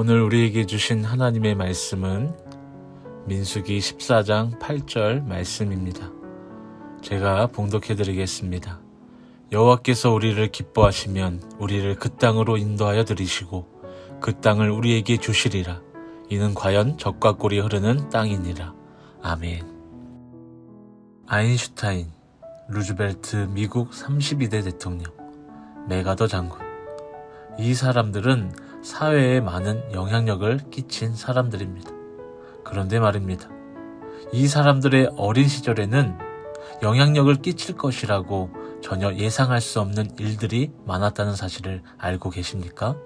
오늘 우리에게 주신 하나님의 말씀은 민수기 14장 8절 말씀입니다. 제가 봉독해 드리겠습니다. 여호와께서 우리를 기뻐하시면 우리를 그 땅으로 인도하여 들이시고 그 땅을 우리에게 주시리라. 이는 과연 젖과 꿀이 흐르는 땅이니라. 아멘. 아인슈타인, 루즈벨트 미국 32대 대통령, 메가더 장군. 이 사람들은 사회에 많은 영향력을 끼친 사람들입니다. 그런데 말입니다. 이 사람들의 어린 시절에는 영향력을 끼칠 것이라고 전혀 예상할 수 없는 일들이 많았다는 사실을 알고 계십니까?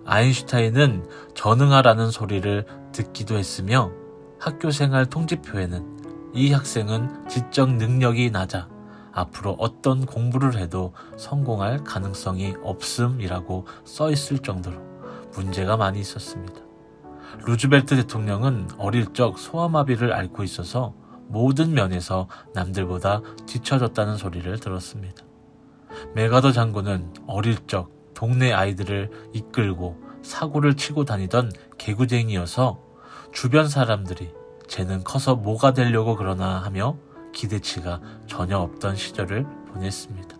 아인슈타인은 전응하라는 소리를 듣기도 했으며 학교생활 통지표에는 이 학생은 지적 능력이 낮아 앞으로 어떤 공부를 해도 성공할 가능성이 없음이라고 써 있을 정도로 문제가 많이 있었습니다. 루즈벨트 대통령은 어릴 적 소아마비를 앓고 있어서 모든 면에서 남들보다 뒤처졌다는 소리를 들었습니다. 메가더 장군은 어릴 적 동네 아이들을 이끌고 사고를 치고 다니던 개구쟁이여서 주변 사람들이 쟤는 커서 뭐가 되려고 그러나 하며 기대치가 전혀 없던 시절을 보냈습니다.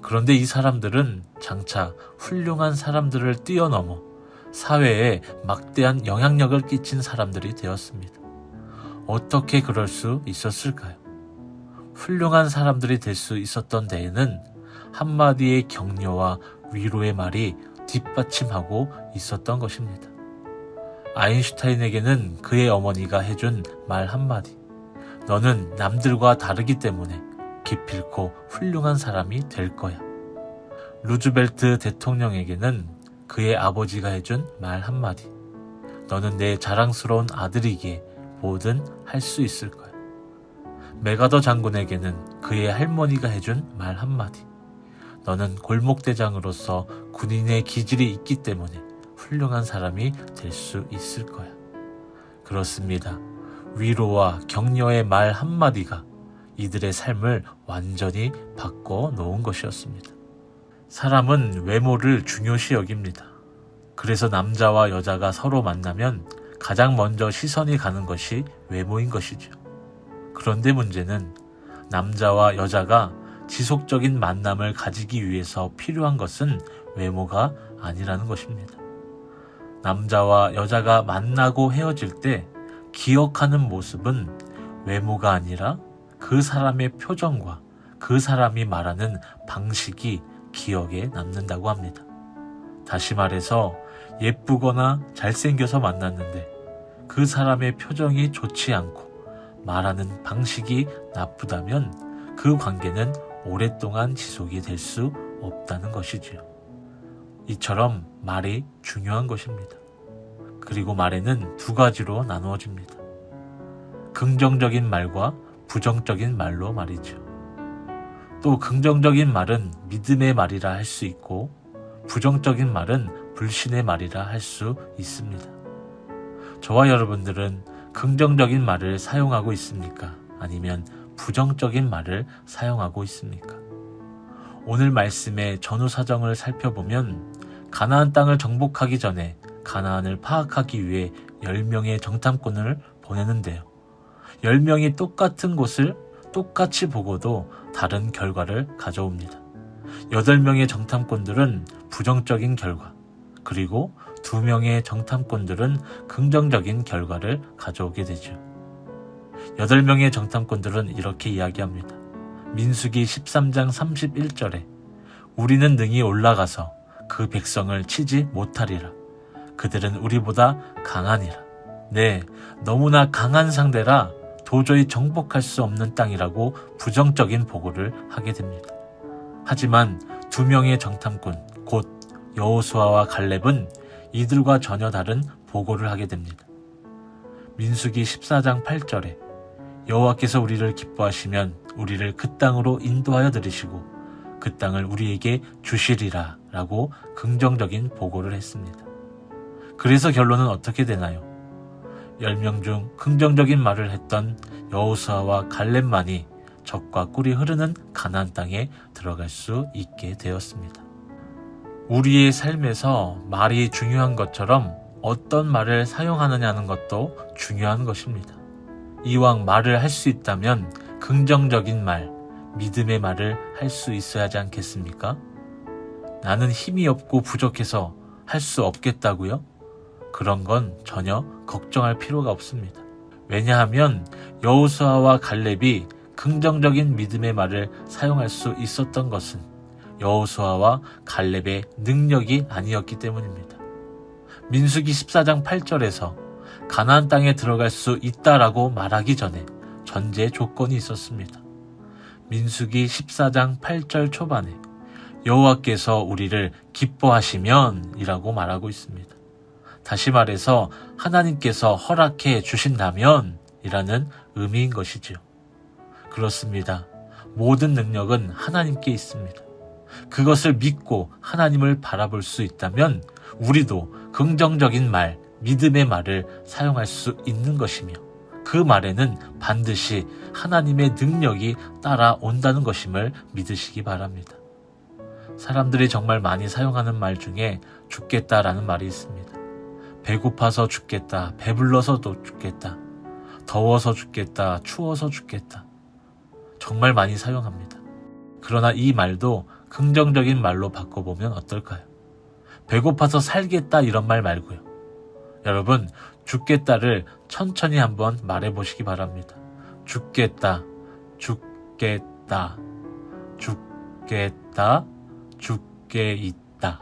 그런데 이 사람들은 장차 훌륭한 사람들을 뛰어넘어 사회에 막대한 영향력을 끼친 사람들이 되었습니다. 어떻게 그럴 수 있었을까요? 훌륭한 사람들이 될 수 있었던 데에는 한마디의 격려와 위로의 말이 뒷받침하고 있었던 것입니다. 아인슈타인에게는 그의 어머니가 해준 말 한마디. 너는 남들과 다르기 때문에 기필코 훌륭한 사람이 될 거야. 루즈벨트 대통령에게는 그의 아버지가 해준 말 한마디. 너는 내 자랑스러운 아들이기에 뭐든 할 수 있을 거야. 메가더 장군에게는 그의 할머니가 해준 말 한마디. 너는 골목대장으로서 군인의 기질이 있기 때문에 훌륭한 사람이 될 수 있을 거야. 그렇습니다. 위로와 격려의 말 한마디가 이들의 삶을 완전히 바꿔 놓은 것이었습니다. 사람은 외모를 중요시 여깁니다. 그래서 남자와 여자가 서로 만나면 가장 먼저 시선이 가는 것이 외모인 것이죠. 그런데 문제는 남자와 여자가 지속적인 만남을 가지기 위해서 필요한 것은 외모가 아니라는 것입니다. 남자와 여자가 만나고 헤어질 때 기억하는 모습은 외모가 아니라 그 사람의 표정과 그 사람이 말하는 방식이 기억에 남는다고 합니다. 다시 말해서 예쁘거나 잘생겨서 만났는데 그 사람의 표정이 좋지 않고 말하는 방식이 나쁘다면 그 관계는 오랫동안 지속이 될 수 없다는 것이지요. 이처럼 말이 중요한 것입니다. 그리고 말에는 두 가지로 나누어집니다. 긍정적인 말과 부정적인 말로 말이죠. 또 긍정적인 말은 믿음의 말이라 할 수 있고 부정적인 말은 불신의 말이라 할 수 있습니다. 저와 여러분들은 긍정적인 말을 사용하고 있습니까? 아니면 부정적인 말을 사용하고 있습니까? 오늘 말씀의 전후 사정을 살펴보면 가나안 땅을 정복하기 전에 가나안을 파악하기 위해 10명의 정탐꾼을 보내는데요. 10명이 똑같은 곳을 똑같이 보고도 다른 결과를 가져옵니다. 8명의 정탐꾼들은 부정적인 결과, 그리고 2명의 정탐꾼들은 긍정적인 결과를 가져오게 되죠. 8명의 정탐꾼들은 이렇게 이야기합니다. 민수기 13장 31절에 우리는 능히 올라가서 그 백성을 치지 못하리라. 그들은 우리보다 강하니라. 네, 너무나 강한 상대라 도저히 정복할 수 없는 땅이라고 부정적인 보고를 하게 됩니다. 하지만 2명의 정탐꾼, 곧 여호수아와 갈렙은 이들과 전혀 다른 보고를 하게 됩니다. 민수기 14장 8절에 여호와께서 우리를 기뻐하시면 우리를 그 땅으로 인도하여 들이시고 그 땅을 우리에게 주시리라 라고 긍정적인 보고를 했습니다. 그래서 결론은 어떻게 되나요? 10명 중 긍정적인 말을 했던 여호수아와 갈렙만이 젖과 꿀이 흐르는 가나안 땅에 들어갈 수 있게 되었습니다. 우리의 삶에서 말이 중요한 것처럼 어떤 말을 사용하느냐는 것도 중요한 것입니다. 이왕 말을 할 수 있다면 긍정적인 말, 믿음의 말을 할 수 있어야 하지 않겠습니까? 나는 힘이 없고 부족해서 할 수 없겠다고요? 그런 건 전혀 걱정할 필요가 없습니다. 왜냐하면 여호수아와 갈렙이 긍정적인 믿음의 말을 사용할 수 있었던 것은 여호수아와 갈렙의 능력이 아니었기 때문입니다. 민수기 14장 8절에서 가나안 땅에 들어갈 수 있다라고 말하기 전에 전제 조건이 있었습니다. 민수기 14장 8절 초반에 여호와께서 우리를 기뻐하시면 이라고 말하고 있습니다. 다시 말해서 하나님께서 허락해 주신다면 이라는 의미인 것이지요. 그렇습니다. 모든 능력은 하나님께 있습니다. 그것을 믿고 하나님을 바라볼 수 있다면 우리도 긍정적인 말, 믿음의 말을 사용할 수 있는 것이며 그 말에는 반드시 하나님의 능력이 따라온다는 것임을 믿으시기 바랍니다. 사람들이 정말 많이 사용하는 말 중에 죽겠다라는 말이 있습니다. 배고파서 죽겠다, 배불러서도 죽겠다, 더워서 죽겠다, 추워서 죽겠다. 정말 많이 사용합니다. 그러나 이 말도 긍정적인 말로 바꿔보면 어떨까요? 배고파서 살겠다 이런 말 말고요. 여러분, 죽겠다를 천천히 한번 말해보시기 바랍니다. 죽겠다, 죽겠다, 죽겠다, 죽게 있다.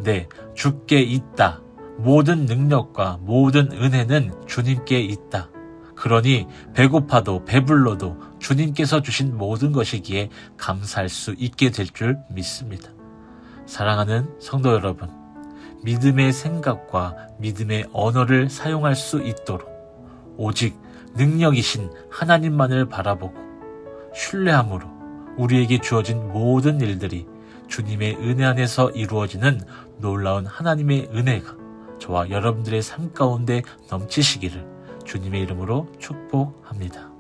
네, 죽게 있다. 모든 능력과 모든 은혜는 주님께 있다. 그러니 배고파도 배불러도 주님께서 주신 모든 것이기에 감사할 수 있게 될 줄 믿습니다. 사랑하는 성도 여러분, 믿음의 생각과 믿음의 언어를 사용할 수 있도록 오직 능력이신 하나님만을 바라보고 신뢰함으로 우리에게 주어진 모든 일들이 주님의 은혜 안에서 이루어지는 놀라운 하나님의 은혜가 저와 여러분들의 삶 가운데 넘치시기를 주님의 이름으로 축복합니다.